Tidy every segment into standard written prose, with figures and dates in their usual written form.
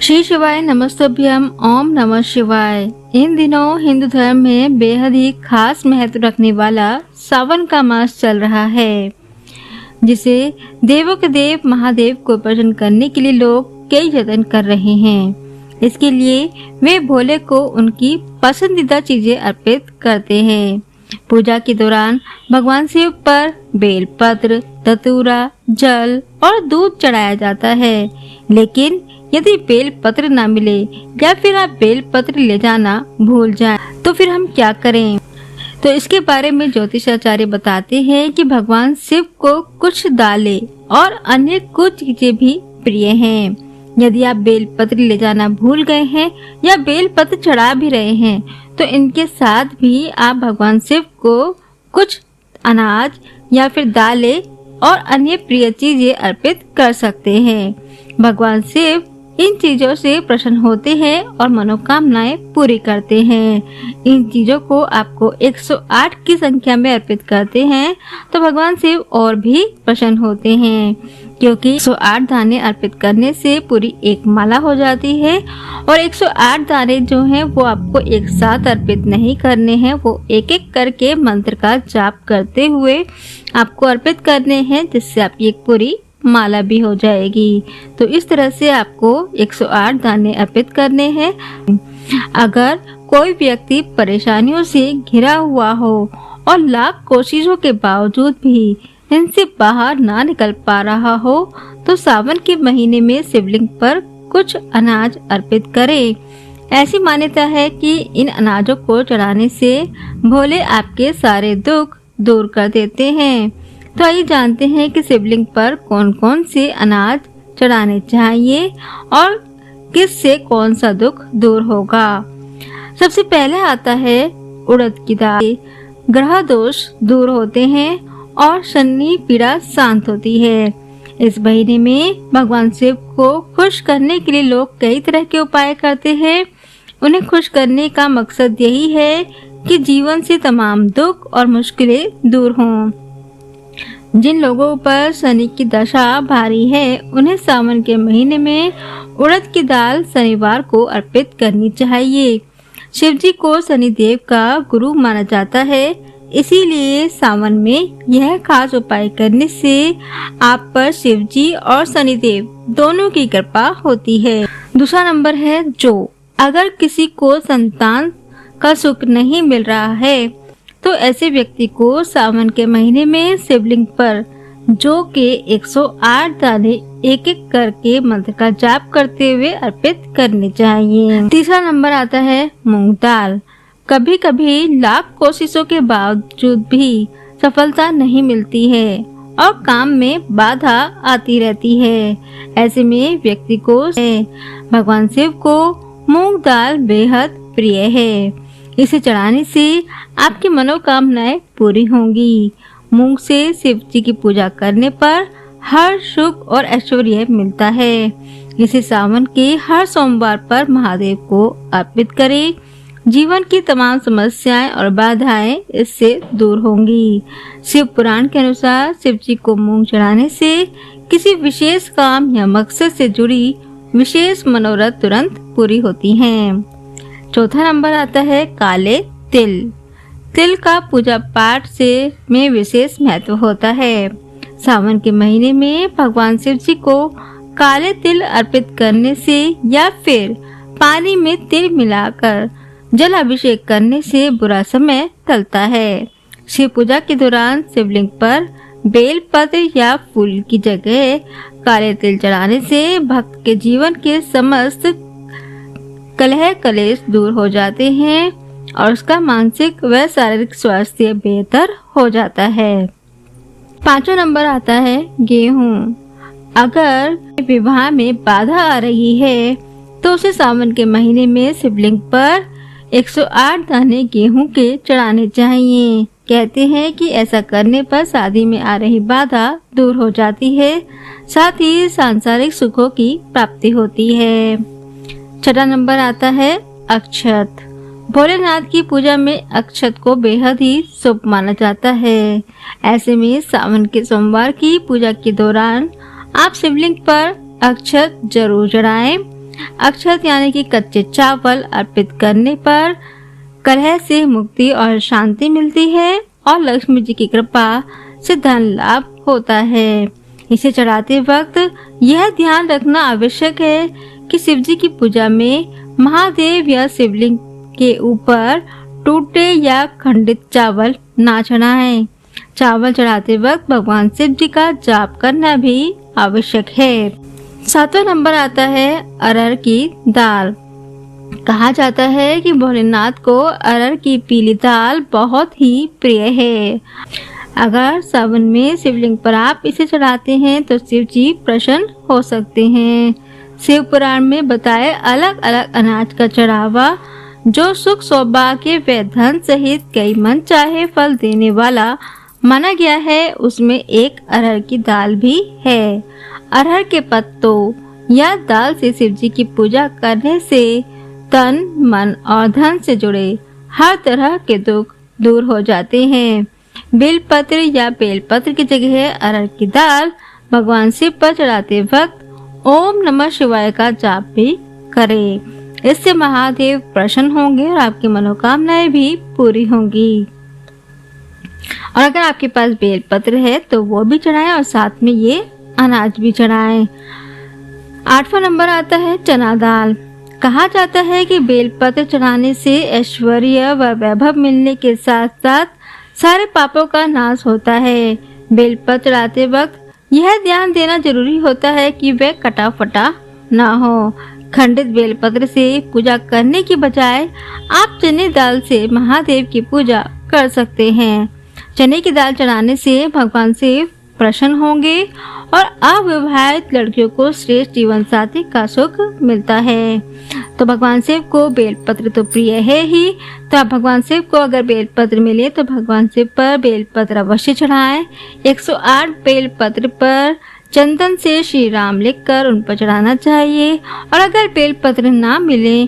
श्री शिवाय नमस्तुभ्यम। ओम नमः शिवाय। इन दिनों हिंदू धर्म में बेहद ही खास महत्व रखने वाला सावन का मास चल रहा है, जिसे देवों के देव महादेव को प्रसन्न करने के लिए लोग कई यत्न कर रहे हैं। इसके लिए वे भोले को उनकी पसंदीदा चीजें अर्पित करते हैं। पूजा के दौरान भगवान शिव पर बेलपत्र, धतूरा, जल और दूध चढ़ाया जाता है। लेकिन यदि बेल पत्र ना मिले या फिर आप बेल पत्र ले जाना भूल जाएं, तो फिर हम क्या करें? तो इसके बारे में ज्योतिषाचार्य बताते हैं कि भगवान शिव को कुछ दालें और अन्य कुछ चीजें भी प्रिय हैं। यदि आप बेल पत्र ले जाना भूल गए हैं या बेल पत्र चढ़ा भी रहे हैं, तो इनके साथ भी आप भगवान शिव को कुछ अनाज या फिर दालें और अन्य प्रिय चीजें अर्पित कर सकते हैं। भगवान शिव इन चीजों से प्रसन्न होते हैं और मनोकामनाएं पूरी करते हैं। इन चीजों को आपको 108 की संख्या में अर्पित करते हैं तो भगवान शिव और भी प्रसन्न होते हैं, क्योंकि 108 दाने अर्पित करने से पूरी एक माला हो जाती है। और 108 दाने जो हैं वो आपको एक साथ अर्पित नहीं करने हैं, वो एक एक करके मंत्र का जाप करते हुए आपको अर्पित करने हैं, जिससे आपकी एक पूरी माला भी हो जाएगी। तो इस तरह से आपको 108 दाने अर्पित करने हैं। अगर कोई व्यक्ति परेशानियों से घिरा हुआ हो और लाख कोशिशों के बावजूद भी इनसे बाहर ना निकल पा रहा हो, तो सावन के महीने में शिवलिंग पर कुछ अनाज अर्पित करें। ऐसी मान्यता है कि इन अनाजों को चढ़ाने से भोले आपके सारे दुख दूर कर देते हैं। तो आइए जानते हैं कि शिवलिंग पर कौन कौन से अनाज चढ़ाने चाहिए और किससे कौन सा दुख दूर होगा। सबसे पहले आता है उड़द की दाल। ग्रह दोष दूर होते हैं और शनि पीड़ा शांत होती है। इस महीने में भगवान शिव को खुश करने के लिए लोग कई तरह के उपाय करते हैं। उन्हें खुश करने का मकसद यही है कि जीवन से तमाम दुख और मुश्किलें दूर हों। जिन लोगों पर शनि की दशा भारी है, उन्हें सावन के महीने में उड़द की दाल शनिवार को अर्पित करनी चाहिए। शिव जी को शनिदेव का गुरु माना जाता है, इसीलिए सावन में यह खास उपाय करने से आप पर शिव जी और शनिदेव दोनों की कृपा होती है। दूसरा नंबर है जौ। अगर किसी को संतान का सुख नहीं मिल रहा है, तो ऐसे व्यक्ति को सावन के महीने में शिवलिंग पर जौ के 108 दाने एक एक करके मंत्र का जाप करते हुए अर्पित करने चाहिए। तीसरा नंबर आता है मूंग दाल। कभी कभी लाख कोशिशों के बावजूद भी सफलता नहीं मिलती है और काम में बाधा आती रहती है। ऐसे में व्यक्ति को भगवान शिव को मूंग दाल बेहद प्रिय है। इसे चढ़ाने से आपकी मनोकामनाएं पूरी होंगी। मूंग से शिव जी की पूजा करने पर हर सुख और ऐश्वर्य मिलता है। इसे सावन के हर सोमवार पर महादेव को अर्पित करें। जीवन की तमाम समस्याएं और बाधाएं इससे दूर होंगी। शिव पुराण के अनुसार शिव जी को मूंग चढ़ाने से किसी विशेष काम या मकसद से जुड़ी विशेष मनोरथ तुरंत पूरी होती हैं। चौथा नंबर आता है काले तिल। तिल का पूजा पाठ से में विशेष महत्व होता है। सावन के महीने में भगवान शिव जी को काले तिल अर्पित करने से या फिर पानी में तिल मिलाकर जल अभिषेक करने से बुरा समय टलता है। शिव पूजा के दौरान शिवलिंग पर बेल पत्र या फूल की जगह काले तिल चढ़ाने से भक्त के जीवन के समस्त कलह कलेश दूर हो जाते हैं और उसका मानसिक व शारीरिक स्वास्थ्य बेहतर हो जाता है। पांचवा नंबर आता है गेहूं। अगर विवाह में बाधा आ रही है, तो उसे सावन के महीने में शिवलिंग पर 108 दाने गेहूं के चढ़ाने चाहिए। कहते हैं कि ऐसा करने पर शादी में आ रही बाधा दूर हो जाती है, साथ ही सांसारिक सुखों की प्राप्ति होती है। छठा नंबर आता है अक्षत। भोलेनाथ की पूजा में अक्षत को बेहद ही शुभ माना जाता है। ऐसे में सावन के सोमवार की पूजा के दौरान आप शिवलिंग पर अक्षत जरूर चढ़ाएं। अक्षत यानी कि कच्चे चावल अर्पित करने पर कलह से मुक्ति और शांति मिलती है और लक्ष्मी जी की कृपा से धन लाभ होता है। इसे चढ़ाते वक्त यह ध्यान रखना आवश्यक है कि शिव जी की पूजा में महादेव या शिवलिंग के ऊपर टूटे या खंडित चावल ना चढ़ाएं। चावल चढ़ाते वक्त भगवान शिव जी का जाप करना भी आवश्यक है। 7वां नंबर आता है अरहर की दाल। कहा जाता है कि भोलेनाथ को अरहर की पीली दाल बहुत ही प्रिय है। अगर सावन में शिवलिंग पर आप इसे चढ़ाते हैं तो शिव जी प्रसन्न हो सकते हैं। शिव पुराण में बताए अलग अलग अनाज का चढ़ावा जो सुख सौभाग्य व धन सहित कई मन चाहे फल देने वाला माना गया है, उसमें एक अरहर की दाल भी है। अरहर के पत्तों या दाल से शिव जी की पूजा करने से तन मन और धन से जुड़े हर तरह के दुख दूर हो जाते हैं। बेलपत्र या बेलपत्र की जगह अरहर की दाल भगवान शिव पर चढ़ाते वक्त ओम नमः शिवाय का जाप भी करें। इससे महादेव प्रसन्न होंगे और आपकी मनोकामनाएं भी पूरी होंगी। और अगर आपके पास बेलपत्र है तो वो भी चढ़ाएं और साथ में ये अनाज भी चढ़ाएं। 8वां नंबर आता है चना दाल। कहा जाता है कि बेलपत्र चढ़ाने से ऐश्वर्य व वैभव मिलने के साथ साथ सारे पापों का नाश होता है। बेलपत्र चढ़ाते वक्त यह ध्यान देना जरूरी होता है कि वह कटा फटा ना हो। खंडित बेलपत्र से पूजा करने की बजाय आप चने दाल से महादेव की पूजा कर सकते हैं। चने की दाल चढ़ाने से भगवान शिव प्रसन्न होंगे और अविवाहित लड़कियों को श्रेष्ठ जीवन साथी का सुख मिलता है। तो भगवान शिव को बेलपत्र तो प्रिय है ही, तो आप भगवान शिव को अगर बेलपत्र मिले तो भगवान शिव पर बेलपत्र अवश्य चढ़ाएं। 108 बेलपत्र पर चंदन से श्री राम लिखकर उन पर चढ़ाना चाहिए। और अगर बेलपत्र ना मिले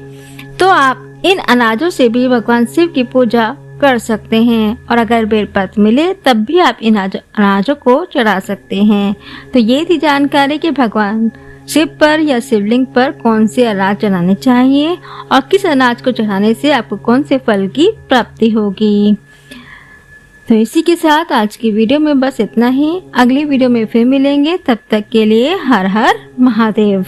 तो आप इन अनाजों से भी भगवान शिव की पूजा कर सकते हैं। और अगर बेलपत्र मिले तब भी आप इन अनाजों को चढ़ा सकते हैं। तो ये थी जानकारी कि भगवान शिव पर या शिवलिंग पर कौन से अनाज चढ़ाने चाहिए और किस अनाज को चढ़ाने से आपको कौन से फल की प्राप्ति होगी। तो इसी के साथ आज की वीडियो में बस इतना ही। अगली वीडियो में फिर मिलेंगे, तब तक के लिए हर हर महादेव।